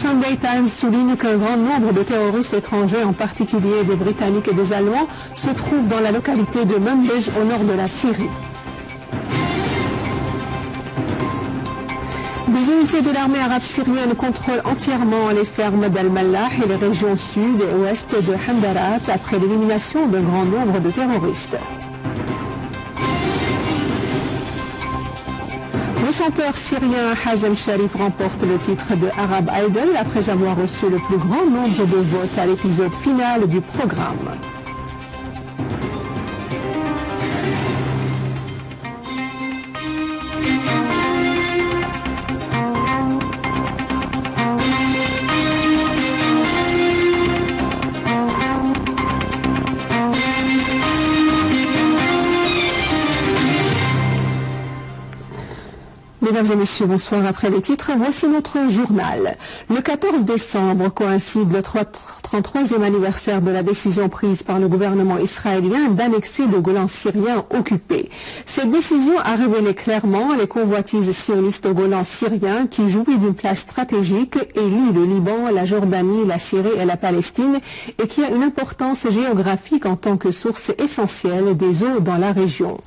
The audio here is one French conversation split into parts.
Sunday Times souligne qu'un grand nombre de terroristes étrangers, en particulier des Britanniques et des Allemands, se trouvent dans la localité de Manbij au nord de la Syrie. Des unités de l'armée arabe syrienne contrôlent entièrement les fermes d'Al-Mallah et les régions sud et ouest de Hamdarat après l'élimination d'un grand nombre de terroristes. Le chanteur syrien Hazem Sharif remporte le titre de Arab Idol après avoir reçu le plus grand nombre de votes à l'épisode final du programme. Mesdames et messieurs, bonsoir. Après les titres, voici notre journal. Le 14 décembre coïncide le 33e anniversaire de la décision prise par le gouvernement israélien d'annexer le Golan syrien occupé. Cette décision a révélé clairement les convoitises sionistes au Golan syrien qui jouit d'une place stratégique et lie le Liban, la Jordanie, la Syrie et la Palestine et qui a une importance géographique en tant que source essentielle des eaux dans la région.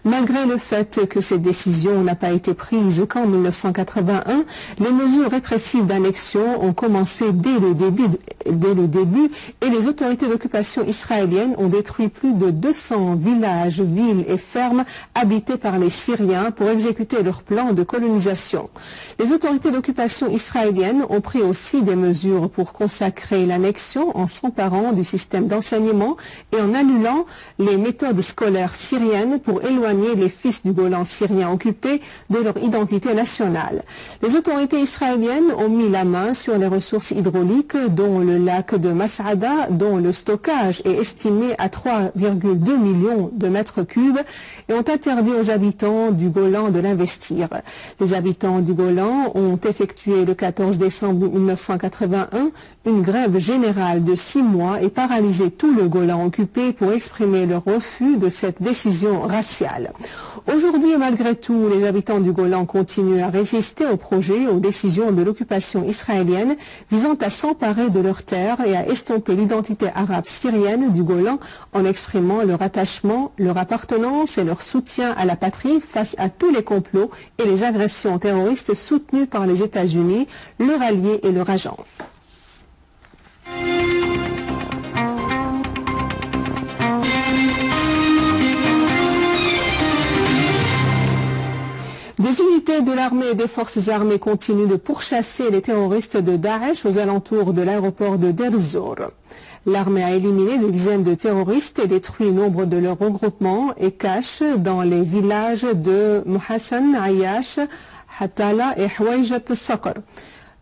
Malgré le fait que cette décision n'a pas été prise qu'en 1981, les mesures répressives d'annexion ont commencé dès le début et les autorités d'occupation israéliennes ont détruit plus de 200 villages, villes et fermes habitées par les Syriens pour exécuter leur plan de colonisation. Les autorités d'occupation israéliennes ont pris aussi des mesures pour consacrer l'annexion en s'emparant du système d'enseignement et en annulant les méthodes scolaires syriennes pour éloigner les fils du Golan syrien occupé de leur identité nationale. Les autorités israéliennes ont mis la main sur les ressources hydrauliques dont le lac de Mas'ada, dont le stockage est estimé à 3,2 millions de mètres cubes et ont interdit aux habitants du Golan de l'investir. Les habitants du Golan ont effectué le 14 décembre 1981 une grève générale de 6 mois et paralysé tout le Golan occupé pour exprimer leur refus de cette décision raciale. Aujourd'hui, malgré tout, les habitants du Golan continuent à résister au projet, aux décisions de l'occupation israélienne visant à s'emparer de leurs terres et à estomper l'identité arabe syrienne du Golan en exprimant leur attachement, leur appartenance et leur soutien à la patrie face à tous les complots et les agressions terroristes soutenues par les États-Unis, leur allié et leur agent. Des unités de l'armée et des forces armées continuent de pourchasser les terroristes de Daesh aux alentours de l'aéroport de Deir ez-Zor. L'armée a éliminé des dizaines de terroristes et détruit nombre de leurs regroupements et cache dans les villages de Muhassan, Ayash, Hatala et Houaïjat al-Saqr.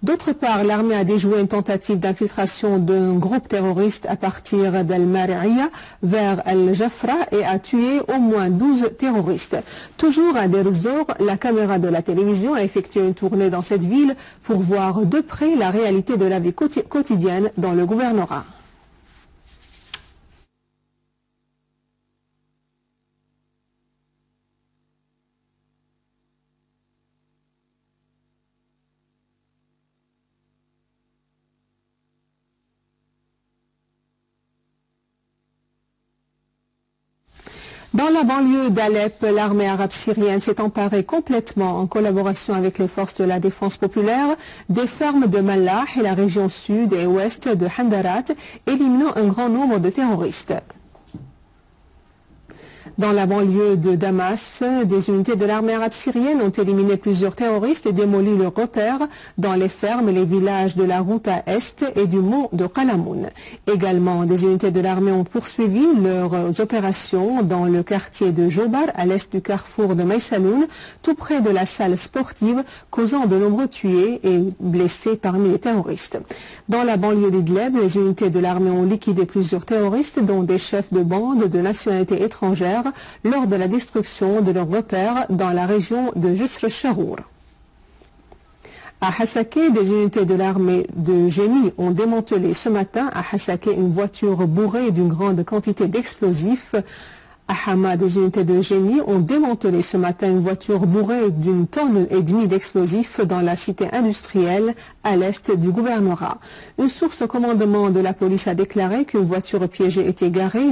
D'autre part, l'armée a déjoué une tentative d'infiltration d'un groupe terroriste à partir d'Al-Mari'ia vers Al-Jafra et a tué au moins 12 terroristes. Toujours à Deir ez-Zor, la caméra de la télévision a effectué une tournée dans cette ville pour voir de près la réalité de la vie quotidienne dans le gouvernorat. Dans la banlieue d'Alep, l'armée arabe syrienne s'est emparée complètement en collaboration avec les forces de la défense populaire des fermes de Mallah et la région sud et ouest de Hamdarat, éliminant un grand nombre de terroristes. Dans la banlieue de Damas, des unités de l'armée arabe syrienne ont éliminé plusieurs terroristes et démoli leurs repères dans les fermes et les villages de la route à est et du mont de Qalamoun. Également, des unités de l'armée ont poursuivi leurs opérations dans le quartier de Jobar, à l'est du carrefour de Maïsaloun, tout près de la salle sportive, causant de nombreux tués et blessés parmi les terroristes. Dans la banlieue d'Idleb, les unités de l'armée ont liquidé plusieurs terroristes, dont des chefs de bande de nationalité étrangère, lors de la destruction de leurs repères dans la région de Jisr al-Sharour. À Hassaké, des unités de l'armée de génie ont démantelé ce matin à Hassaké une voiture bourrée d'une grande quantité d'explosifs À Hama, des unités de génie ont démantelé ce matin une voiture bourrée d'1,5 tonne d'explosifs dans la cité industrielle à l'est du gouvernorat. Une source au commandement de la police a déclaré qu'une voiture piégée était garée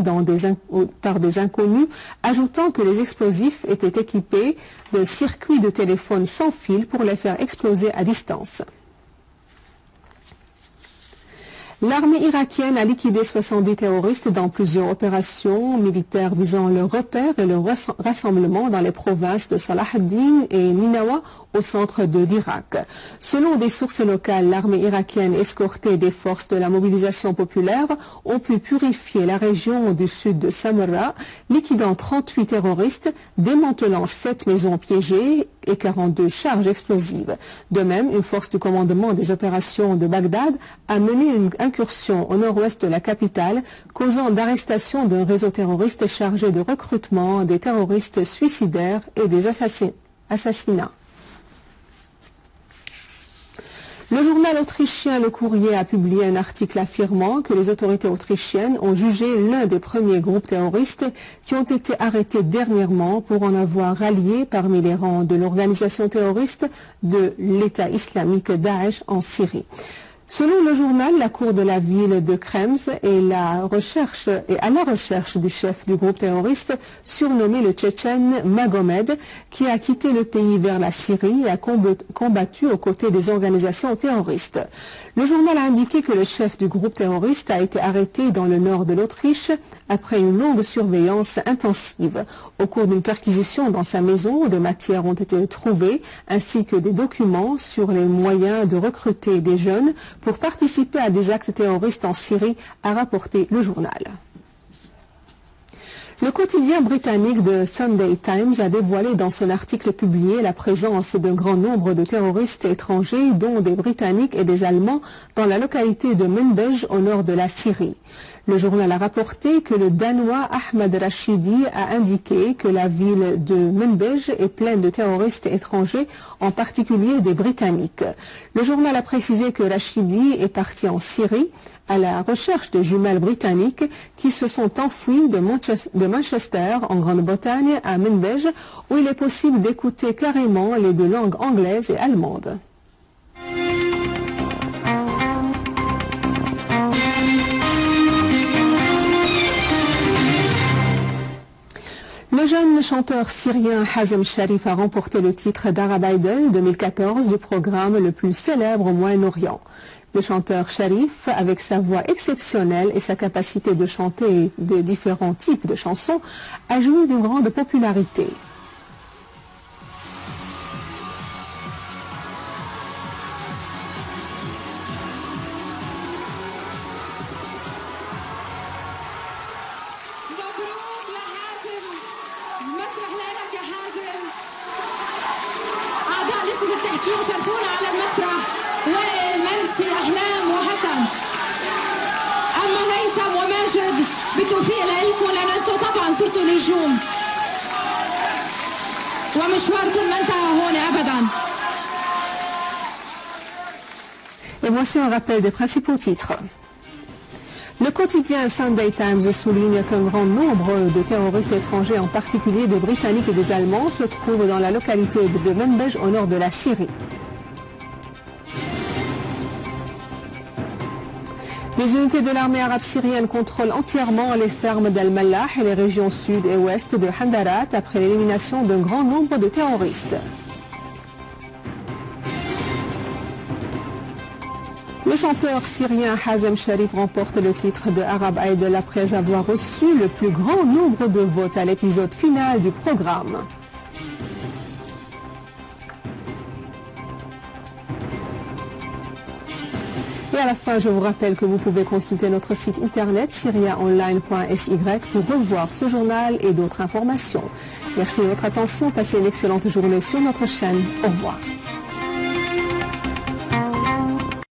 par des inconnus, ajoutant que les explosifs étaient équipés de circuits de téléphone sans fil pour les faire exploser à distance. L'armée irakienne a liquidé 70 terroristes dans plusieurs opérations militaires visant le repère et le rassemblement dans les provinces de Salah ad-Din et Ninawa au centre de l'Irak. Selon des sources locales, l'armée irakienne escortée des forces de la mobilisation populaire ont pu purifier la région du sud de Samarra, liquidant 38 terroristes, démantelant 7 maisons piégées et 42 charges explosives. De même, une force du commandement des opérations de Bagdad a mené une incursion au nord-ouest de la capitale, causant l'arrestation d'un réseau terroriste chargé de recrutement des terroristes suicidaires et des assassinats. Le journal autrichien Le Courrier a publié un article affirmant que les autorités autrichiennes ont jugé l'un des premiers groupes terroristes qui ont été arrêtés dernièrement pour en avoir rallié parmi les rangs de l'organisation terroriste de l'État islamique Daesh en Syrie. Selon le journal, la cour de la ville de Krems est à la recherche du chef du groupe terroriste surnommé le Tchétchène Magomed, qui a quitté le pays vers la Syrie et a combattu aux côtés des organisations terroristes. Le journal a indiqué que le chef du groupe terroriste a été arrêté dans le nord de l'Autriche après une longue surveillance intensive. Au cours d'une perquisition dans sa maison, des matières ont été trouvées ainsi que des documents sur les moyens de recruter des jeunes pour participer à des actes terroristes en Syrie, a rapporté le journal. Le quotidien britannique The Sunday Times a dévoilé dans son article publié la présence d'un grand nombre de terroristes étrangers, dont des Britanniques et des Allemands, dans la localité de Menbej au nord de la Syrie. Le journal a rapporté que le Danois Ahmad Rashidi a indiqué que la ville de Menbej est pleine de terroristes étrangers, en particulier des Britanniques. Le journal a précisé que Rashidi est parti en Syrie à la recherche des jumelles britanniques qui se sont enfouies de Manchester, en Grande-Bretagne, à Menbej, où il est possible d'écouter carrément les deux langues anglaises et allemandes. Le jeune chanteur syrien Hazem Sharif a remporté le titre d'Arab Idol 2014 du programme le plus célèbre au Moyen-Orient. Le chanteur Sharif, avec sa voix exceptionnelle et sa capacité de chanter des différents types de chansons, a joui d'une grande popularité. يشرفونا على المسرح وائل منسي أحلام وحسن. أما هيثم وماجد بالتوفيق لكم لأن أنتم طبعا صرتوا نجوم ومشواركم ما انتهى هون أبدا. Et voici un rappel des principaux titres. Le quotidien Sunday Times souligne qu'un grand nombre de terroristes étrangers, en particulier des Britanniques et des Allemands, se trouvent dans la localité de Menbej au nord de la Syrie. Des unités de l'armée arabe syrienne contrôlent entièrement les fermes d'Al-Mallah et les régions sud et ouest de Handarat après l'élimination d'un grand nombre de terroristes. Le chanteur syrien Hazem Sharif remporte le titre de Arab Idol après avoir reçu le plus grand nombre de votes à l'épisode final du programme. Et à la fin, je vous rappelle que vous pouvez consulter notre site internet syriaonline.sy pour revoir ce journal et d'autres informations. Merci de votre attention. Passez une excellente journée sur notre chaîne. Au revoir.